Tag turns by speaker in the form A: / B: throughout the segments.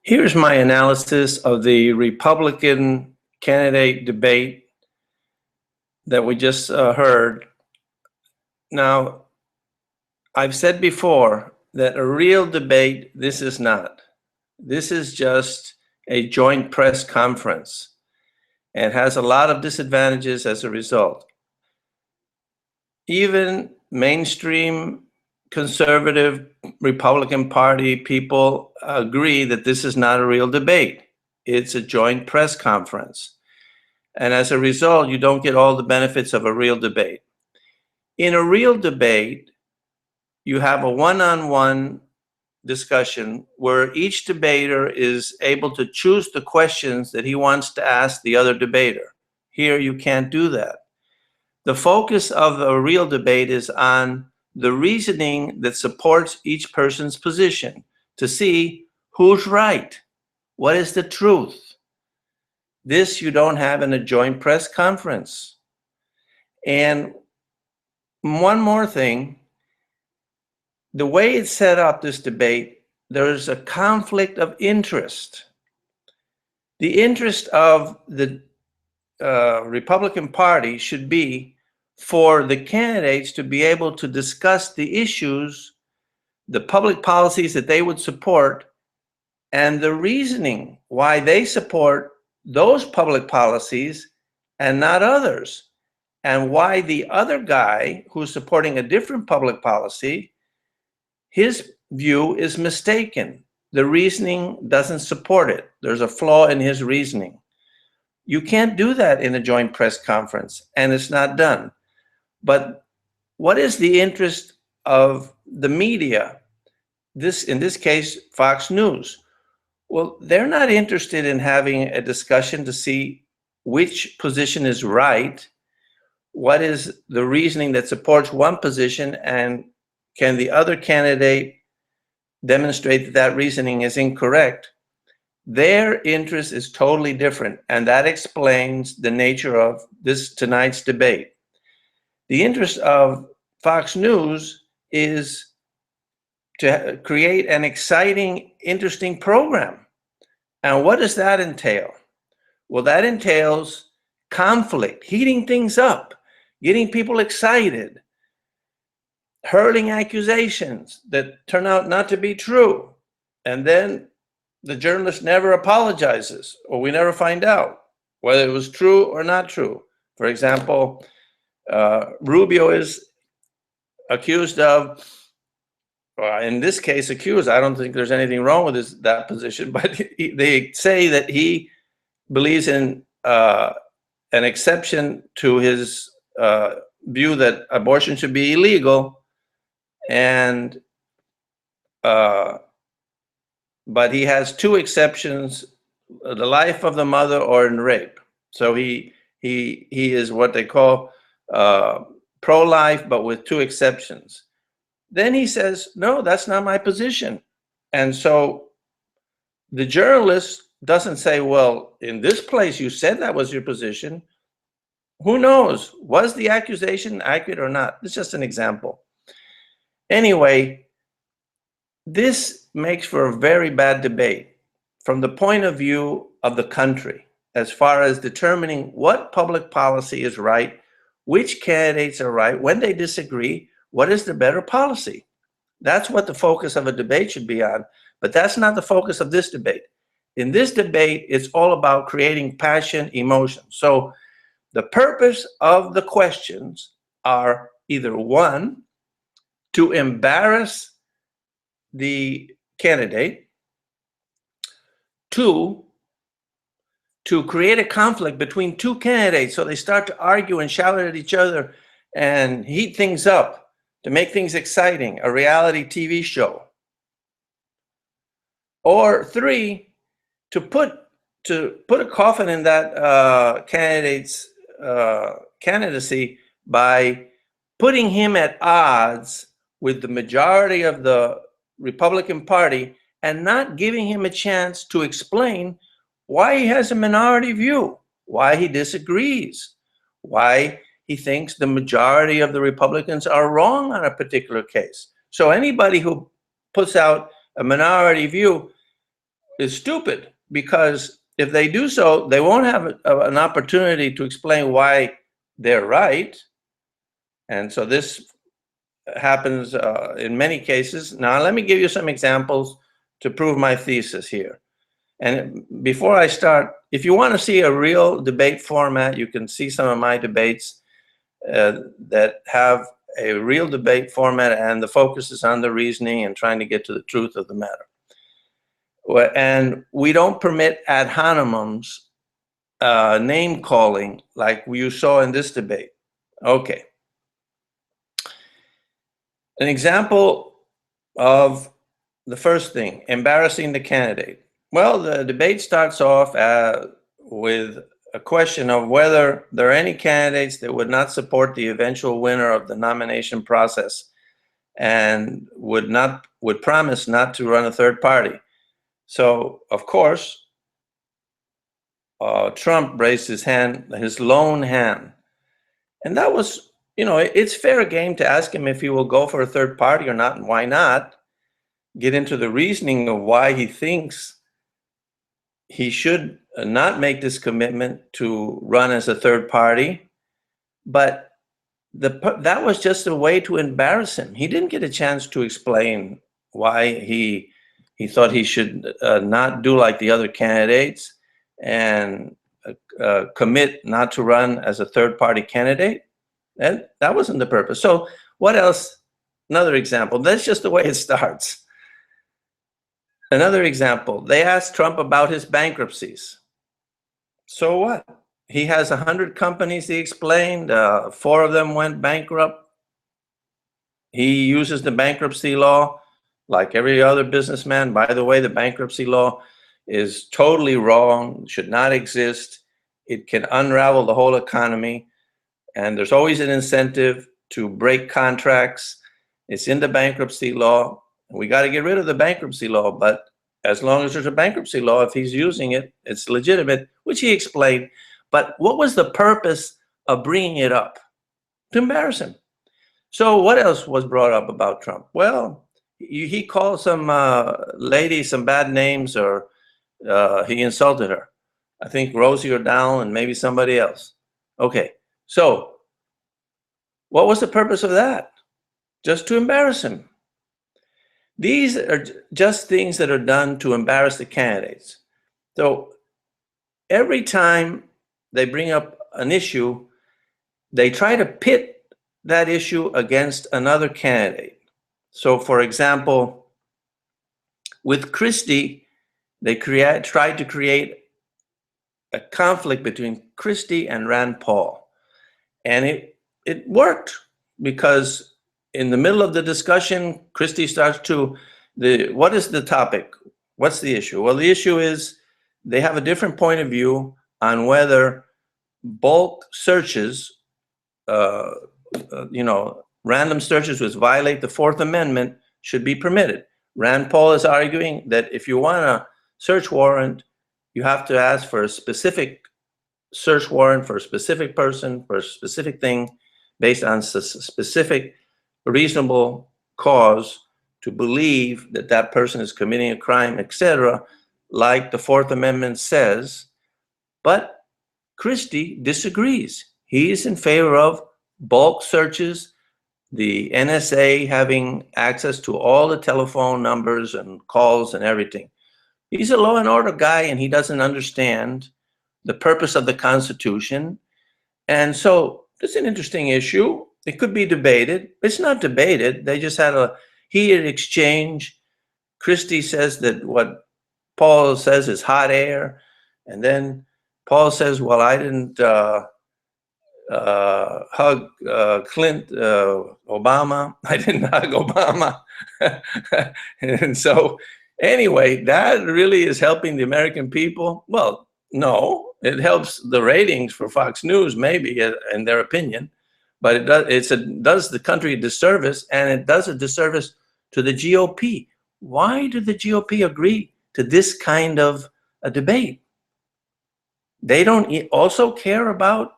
A: Here's my analysis of the Republican candidate debate that we just heard. Now, I've said before that a real debate, this is not. This is just a joint press conference and has a lot of disadvantages as a result. Even mainstream conservative Republican Party people agree that this is not a real debate. It's a joint press conference. And as a result, you don't get all the benefits of a real debate. In a real debate, you have a one-on-one discussion where each debater is able to choose the questions that he wants to ask the other debater. Here, you can't do that. The focus of a real debate is on the reasoning that supports each person's position to see who's right, what is the truth. This you don't have in a joint press conference. And one more thing, the way it's set up, this debate, there's a conflict of interest. The interest of the Republican Party should be for the candidates to be able to discuss the issues, the public policies that they would support, and the reasoning why they support those public policies and not others, and why the other guy who's supporting a different public policy, his view is mistaken. The reasoning doesn't support it. There's a flaw in his reasoning. You can't do that in a joint press conference, and it's not done. But what is the interest of the media? In this case, Fox News. Well, they're not interested in having a discussion to see which position is right, what is the reasoning that supports one position, and can the other candidate demonstrate that that reasoning is incorrect. Their interest is totally different, and that explains the nature of tonight's debate. The interest of Fox News is to create an exciting, interesting program. And what does that entail? Well, that entails conflict, heating things up, getting people excited, hurling accusations that turn out not to be true. And then the journalist never apologizes, or we never find out whether it was true or not true. For example, Rubio is accused of, in this case, accused. I don't think there's anything wrong with that position, but they say that he believes in an exception to his view that abortion should be illegal, and but he has two exceptions: the life of the mother or in rape. So he is what they call pro-life, but with two exceptions. Then he says, no, that's not my position. And so the journalist doesn't say, well, in this place you said that was your position. Who knows? Was the accusation accurate or not? It's just an example. Anyway, this makes for a very bad debate from the point of view of the country, as far as determining what public policy is right, which candidates are right, when they disagree, what is the better policy? That's what the focus of a debate should be on, but that's not the focus of this debate. In this debate, it's all about creating passion, emotion. So the purpose of the questions are either one, to embarrass the candidate, two, to create a conflict between two candidates so they start to argue and shout at each other and heat things up to make things exciting, a reality TV show. Or three, to put a coffin in that candidate's candidacy by putting him at odds with the majority of the Republican Party and not giving him a chance to explain why he has a minority view, why he disagrees, why he thinks the majority of the Republicans are wrong on a particular case. So anybody who puts out a minority view is stupid, because if they do so, they won't have an opportunity to explain why they're right. And so this happens in many cases. Now, let me give you some examples to prove my thesis here. And before I start, if you want to see a real debate format, you can see some of my debates that have a real debate format, and the focus is on the reasoning and trying to get to the truth of the matter. And we don't permit ad hominems, name calling, like you saw in this debate. Okay. An example of the first thing, embarrassing the candidate. Well, the debate starts off with a question of whether there are any candidates that would not support the eventual winner of the nomination process and would promise not to run a third party. So, of course, Trump raised his hand, his lone hand. And that was, it's fair game to ask him if he will go for a third party or not, and why not. Get into the reasoning of why he thinks he should not make this commitment to run as a third party. But that was just a way to embarrass him. He didn't get a chance to explain why he thought he should not do like the other candidates and commit not to run as a third party candidate. And that wasn't the purpose. So what else? Another example. That's just the way it starts. Another example. They asked Trump about his bankruptcies. So what? He has 100 companies, he explained. 4 of them went bankrupt. He uses the bankruptcy law like every other businessman. By the way, the bankruptcy law is totally wrong, should not exist. It can unravel the whole economy. And there's always an incentive to break contracts. It's in the bankruptcy law. We got to get rid of the bankruptcy law. But as long as there's a bankruptcy law, if he's using it, it's legitimate, which he explained. But what was the purpose of bringing it up? To embarrass him. So what else was brought up about Trump? Well, he called some lady some bad names, or he insulted her. I think Rosie O'Donnell and maybe somebody else. Okay, so what was the purpose of that? Just to embarrass him. These are just things that are done to embarrass the candidates. So every time they bring up an issue, they try to pit that issue against another candidate. So, for example, with Christie, they tried to create a conflict between Christie and Rand Paul. And it worked, because in the middle of the discussion, Christie starts to, what is the topic? What's the issue? Well, the issue is they have a different point of view on whether bulk searches, random searches which violate the Fourth Amendment should be permitted. Rand Paul is arguing that if you want a search warrant, you have to ask for a specific search warrant for a specific person, for a specific thing, based on specific reasonable cause to believe that that person is committing a crime, etc., like the Fourth Amendment says. But Christie disagrees. He is in favor of bulk searches, the NSA having access to all the telephone numbers and calls and everything. He's a law and order guy, and he doesn't understand the purpose of the Constitution. And so it's an interesting issue. It could be debated. It's not debated. They just had a heated exchange. Christie says that what Paul says is hot air. And then Paul says, well, I didn't hug Obama. I didn't hug Obama. And so anyway, that really is helping the American people. Well, no, it helps the ratings for Fox News, maybe, in their opinion. But it does the country a disservice, and it does a disservice to the GOP. Why did the GOP agree to this kind of a debate? They don't also care about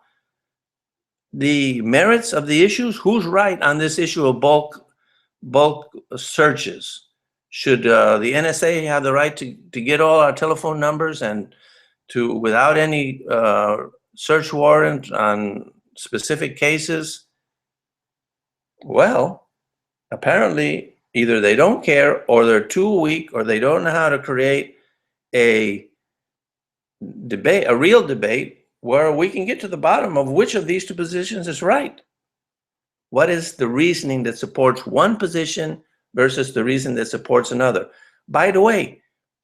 A: the merits of the issues. Who's right on this issue of bulk searches? Should the NSA have the right to get all our telephone numbers and to, without any search warrant on specific cases? Well, apparently either they don't care, or they're too weak, or they don't know how to create a debate, a real debate, where we can get to the bottom of which of these two positions is right. What is the reasoning that supports one position versus the reason that supports another? By the way,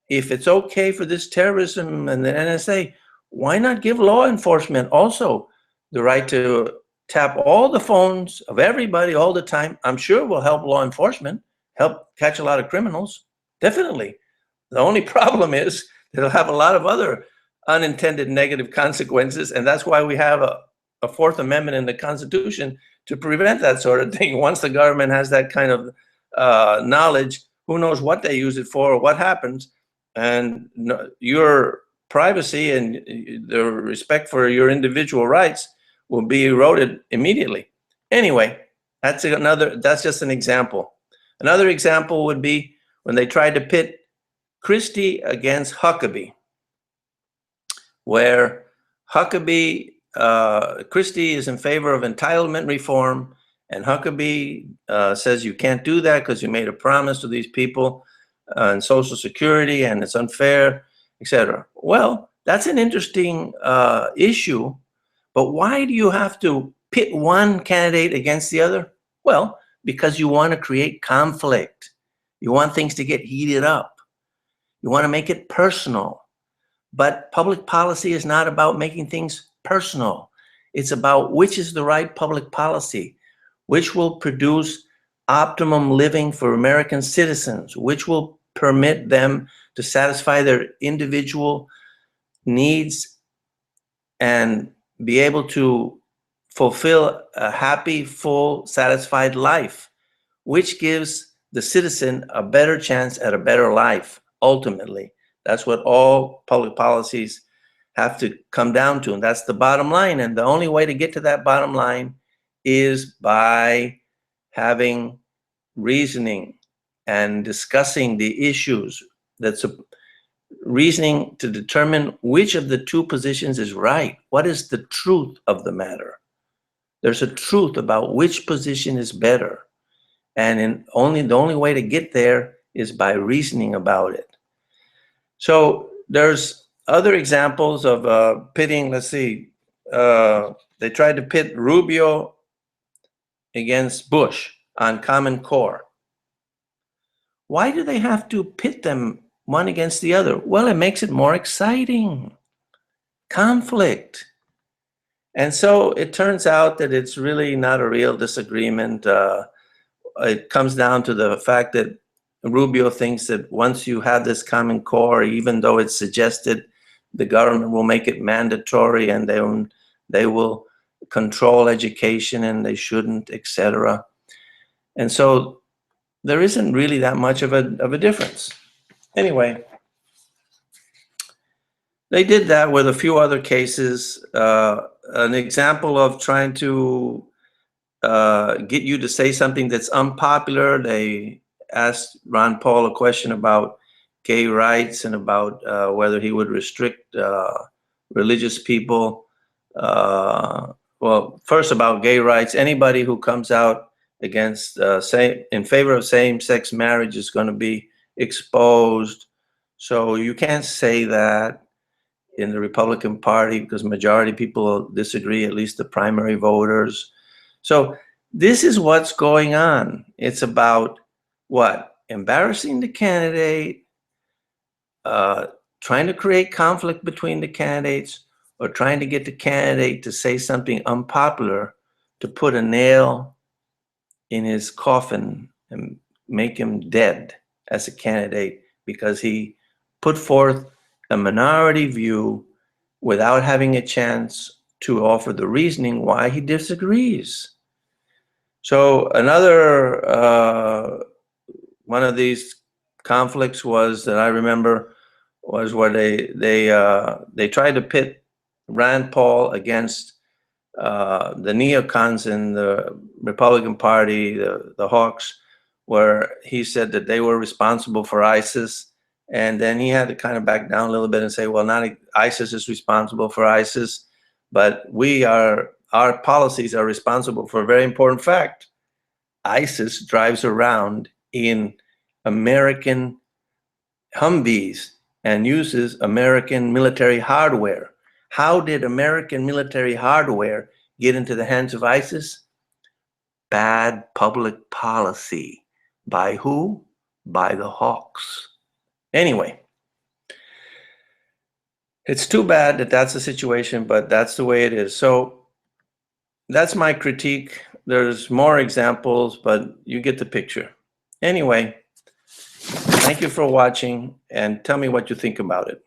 A: if it's okay for this terrorism and the NSA, why not give law enforcement also the right to tap all the phones of everybody all the time? I'm sure it will help law enforcement, help catch a lot of criminals, definitely. The only problem is it'll have a lot of other unintended negative consequences, and that's why we have a Fourth Amendment in the Constitution to prevent that sort of thing. Once the government has that kind of knowledge, who knows what they use it for or what happens, and your privacy and the respect for your individual rights will be eroded immediately. Anyway, that's just an example. Another example would be when they tried to pit Christie against Huckabee, where Huckabee, Christie is in favor of entitlement reform, and Huckabee says you can't do that because you made a promise to these people and Social Security, and it's unfair, etc. Well, that's an interesting issue, but why do you have to pit one candidate against the other? Well, because you want to create conflict. You want things to get heated up. You want to make it personal. But public policy is not about making things personal. It's about which is the right public policy, which will produce optimum living for American citizens, which will permit them to satisfy their individual needs and be able to fulfill a happy, full, satisfied life, which gives the citizen a better chance at a better life, ultimately. That's what all public policies have to come down to, and that's the bottom line. And the only way to get to that bottom line is by having reasoning and discussing the issues. That's reasoning to determine which of the two positions is right. What is the truth of the matter? There's a truth about which position is better. And the only way to get there is by reasoning about it. So there's other examples of pitting. Let's see. They tried to pit Rubio against Bush on Common Core. Why do they have to pit them one against the other? Well, it makes it more exciting. Conflict. And so it turns out that it's really not a real disagreement. It comes down to the fact that Rubio thinks that once you have this Common Core, even though it's suggested, the government will make it mandatory and they will control education and they shouldn't, etc. And so there isn't really that much of a difference. Anyway, they did that with a few other cases. An example of trying to get you to say something that's unpopular. They asked Ron Paul a question about gay rights and about whether he would restrict religious people. Well, first about gay rights. Anybody who comes out against in favor of same-sex marriage is going to be exposed. So you can't say that in the Republican Party because majority people disagree, at least the primary voters. So this is what's going on. It's about what? Embarrassing the candidate, trying to create conflict between the candidates, or trying to get the candidate to say something unpopular to put a nail in his coffin and make him dead as a candidate because he put forth a minority view without having a chance to offer the reasoning why he disagrees. So another one of these conflicts was that I remember was where they tried to pit Rand Paul against the neocons in the Republican Party, the Hawks, where he said that they were responsible for ISIS. And then he had to kind of back down a little bit and say, well, not ISIS is responsible for ISIS, but our policies are responsible for a very important fact. ISIS drives around in American Humvees and uses American military hardware. How did American military hardware get into the hands of ISIS? Bad public policy. By who? By the hawks. Anyway, it's too bad that that's the situation, but that's the way it is. So that's my critique. There's more examples, but you get the picture. Anyway, thank you for watching, and tell me what you think about it.